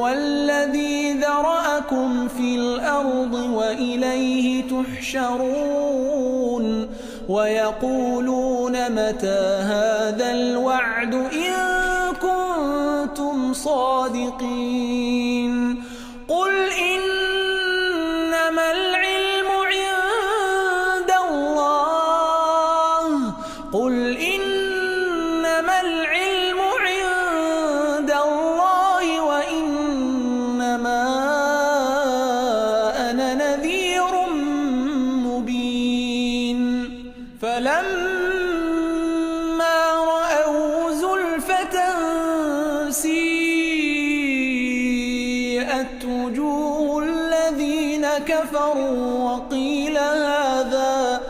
هو الذي ذرأكم في الأرض وإليه تحشرون ويقولون متى هذا الوعد إن كنتم صادقين قل إنما العلم عند الله وإنما أنا نذير مبين فلما رأوا زلفة سيئت وجوه الذين كفروا وقيل هذا